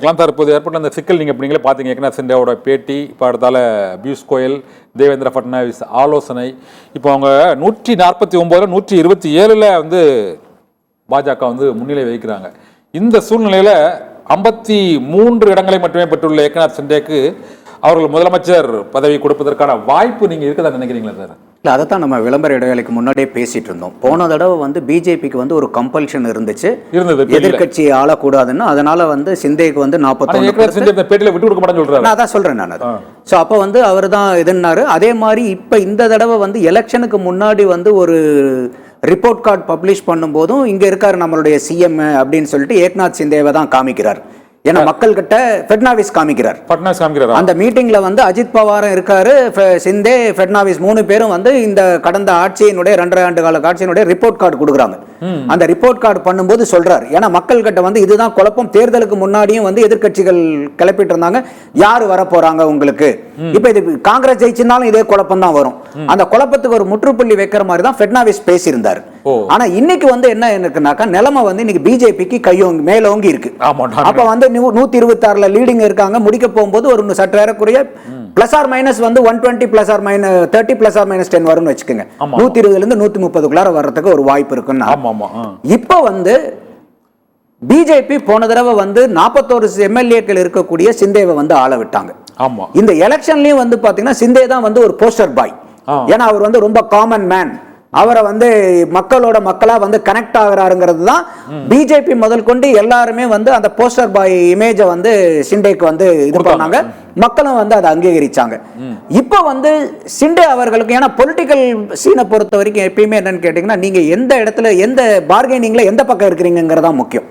தற்போது ஏற்பட்ட அந்த சிக்கல் நீங்கள் நீங்களே பார்த்தீங்க. ஏற்கனவே சிண்டியாவோட பேட்டி, இப்போ அடுத்தால பியூஷ் கோயல், தேவேந்திர ஃபட்னாவிஸ் ஆலோசனை, இப்போ அவங்க 149 127 வந்து பாஜக வந்து முன்னிலை வகிக்கிறாங்க. இந்த சூழ்நிலையில் 53 இடங்களை மட்டுமே பெற்றுள்ள ஏக்நாத் சிண்டேக்கு அவர்கள் முதலமைச்சர் பதவி கொடுப்பதற்கான வாய்ப்பு நீங்கள் இருக்குதா நினைக்கிறீங்களா சார்? இல்லை, அதை தான் நம்ம விளம்பர இடைவேளைக்கு முன்னாடியே பேசிட்டு இருந்தோம். போன தடவை வந்து பிஜேபிக்கு வந்து ஒரு கம்பல்ஷன் இருந்துச்சு, எதிர்கட்சி ஆளக்கூடாதுன்னு. அதனால வந்து சிந்தேக்கு வந்து 41 பேட்டியில் விட்டு கொடுக்க மாட்டேன்னு சொல்றாரு. அதான் சொல்றேன் நான். ஸோ அப்போ வந்து அவர் தான் இதுன்னாரு. அதே மாதிரி இப்போ இந்த தடவை வந்து எலெக்ஷனுக்கு முன்னாடி வந்து ஒரு ரிப்போர்ட் கார்டு பப்ளிஷ் பண்ணும்போதும் இங்கே இருக்காரு நம்மளுடைய சிஎம் அப்படின்னு சொல்லிட்டு ஏக்நாத் சிந்தேவை தான் காமிக்கிறார். ஏன்னா மக்கள் கிட்ட ஃபட்னாவிஸ் காமிக்கிறார். அந்த மீட்டிங்ல வந்து அஜித் பவாரும் இருக்காரு, சிந்தே, ஃபட்னாவிஸ் 3 பேரும் வந்து இந்த கடந்த ஆட்சியினுடைய 2.5 ஆண்டு கால ஆட்சியினுடைய ரிப்போர்ட் கார்டு கொடுக்குறாங்க. அந்த ரிப்போர்ட் கார்டு பண்ணும்போது சொல்றாரு, ஏன்னா மக்கள் கிட்ட வந்து இதுதான் குழப்பம். தேர்தலுக்கு முன்னாடியும் வந்து எதிர்கட்சிகள் கிளப்பிட்டு இருந்தாங்க, யாரு வர போறாங்க உங்களுக்கு. இப்ப இது காங்கிரஸ் ஜெயிச்சிருந்தாலும் இதே குழப்பம் தான் வரும். அந்த குழப்பத்துக்கு ஒரு முற்றுப்புள்ளி வைக்கிற மாதிரி தான் ஃபட்னாவிஸ் பேசியிருந்தாரு. ஆனா இன்னைக்கு வந்து என்ன இருக்குனாக்கா, நிலைமை வந்து இன்னைக்கு பிஜேபிக்கு கையோங்கி மேலோங்கி இருக்கு. அப்ப வந்து 126 லீடிங் இருக்காங்க. முடிக்க போகும்போது ஒரு சற்று ஏறக்குறைய பிளஸ் ஆர் மைனஸ் வந்து 120 plus or minus 30 plus or minus 10 வரும்னு வச்சுக்கோங்க. 120 இருந்து 130 வர்றதுக்கு ஒரு வாய்ப்பு இருக்குன்னு. இப்ப வந்து பிஜேபி போன தடவை வந்து 41 எம்எல்ஏக்கள் இருக்கக்கூடிய சிந்தேவை வந்து ஆள விட்டாங்க. இந்த எலெக்ஷன்லயும் வந்து பாத்தீங்கன்னா சிந்தே தான் வந்து ஒரு போஸ்டர் பாய். ஏன்னா அவர் வந்து ரொம்ப காமன் மேன், அவரை வந்து மக்களோட மக்களா வந்து கனெக்ட் ஆகிறாருங்கிறது தான் பிஜேபி முதல் கொண்டு எல்லாருமே வந்து அந்த போஸ்டர் பாய் இமேஜை வந்து சிண்டேக்கு வந்து இது பண்ணாங்க. மக்களும் வந்து அதை அங்கீகரிச்சாங்க. இப்ப வந்து சிண்டே அவர்களுக்கு, ஏன்னா பொலிட்டிக்கல் சீனை பொறுத்த வரைக்கும் எப்பயுமே என்னன்னு கேட்டீங்கன்னா, நீங்க எந்த இடத்துல எந்த பார்கெனிங்ல எந்த பக்கம் இருக்கிறீங்கிறதா முக்கியம்.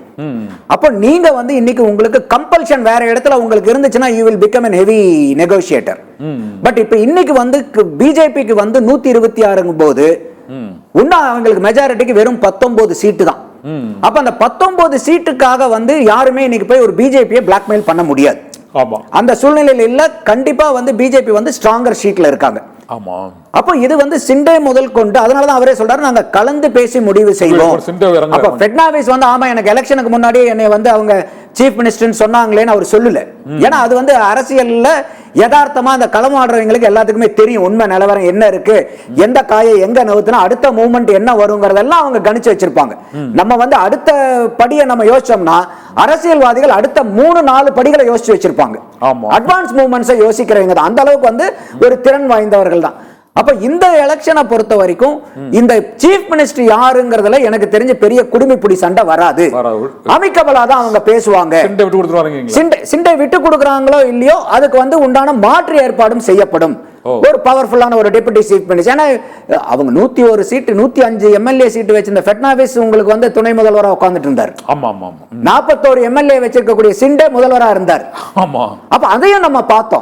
அப்போ நீங்க வந்து இன்னைக்கு உங்களுக்கு கம்பல்ஷன் வேற இடத்துல உங்களுக்கு இருந்துச்சுன்னா you will become a heavy negotiator. But இப்ப இன்னைக்கு வந்து பிஜேபிக்கு வந்து 126 போது உன்னா அவங்களுக்கு மெஜாரிட்டிக்கு வெறும் 19 சீட்டு தான். அப்ப அந்த 19 சீட்டுக்காக வந்து யாருமே இன்னைக்கு போய் ஒரு பிஜேபியை பிளாக்மெயில் பண்ண முடியாது. அந்த சூழ்நிலையில இல்ல, கண்டிப்பா வந்து பிஜேபி வந்து ஸ்ட்ராங்கர் ஷீட்ல இருக்காங்க. அப்போ இது வந்து சிண்டே முதல் கொண்டு, அதனாலதான் அவரே சொல்றாரு, நாங்க கலந்து பேசி முடிவு செய்வோம். அப்ப ஃபட்னாவிஸ் வந்து ஆமா எனக்கு எலெக்ஷனுக்கு முன்னாடி என்னை வந்து அவங்க சீஃப் மினிஸ்டர் சொன்னாங்களேன்னு அவர் சொல்லல. ஏன்னா அது வந்து அரசியல்ல யதார்த்தமா அந்த களமாடுறவங்களுக்கு எல்லாத்துக்குமே தெரியும் உண்மை நிலவரம் என்ன இருக்கு, எந்த காயை எங்க நவுத்துனா அடுத்த மூவ்மெண்ட் என்ன வருங்கிறதெல்லாம் அவங்க கணிச்சு வச்சிருப்பாங்க. நம்ம வந்து அடுத்த படியை நம்ம யோசிச்சோம்னா அரசியல்வாதிகள் அடுத்த 3-4 படிகளை யோசிச்சு வச்சிருப்பாங்க. அட்வான்ஸ் மூவ்மெண்ட்ஸை யோசிக்கிறவங்க தான் அந்த அளவுக்கு வந்து ஒரு திறன் வாய்ந்தவர்கள் தான். அப்ப இந்த எலெக்ஷனை பொறுத்த வரைக்கும் இந்த சீஃப் மினிஸ்டர் யாருங்கிறதுல எனக்கு தெரிஞ்ச பெரிய குடுமிப்புடி சண்டை வராது. அமிக்கபலா தான் அவங்க பேசுவாங்க. சிண்டை விட்டு கொடுக்குறாங்களோ இல்லையோ அதுக்கு வந்து உண்டான மாற்று ஏற்பாடும் செய்யப்படும். ஒரு பவர்ஃபுல்லான ஒரு டெபுட்டி சீஃப் மினிஸ்டர், ஏன்னா அவங்க 101 சீட்டு 105 எம்எல்ஏ சீட்டு வச்சிருந்த ஃபட்னாவிஸ் உங்களுக்கு வந்து துணை முதல்வராக உட்கார்ந்துட்டு இருந்தார். 41 எம்எல்ஏ வச்சிருக்கக்கூடிய சிண்டே முதல்வராக இருந்தார். அப்ப அதையும் நம்ம பார்த்தோம்.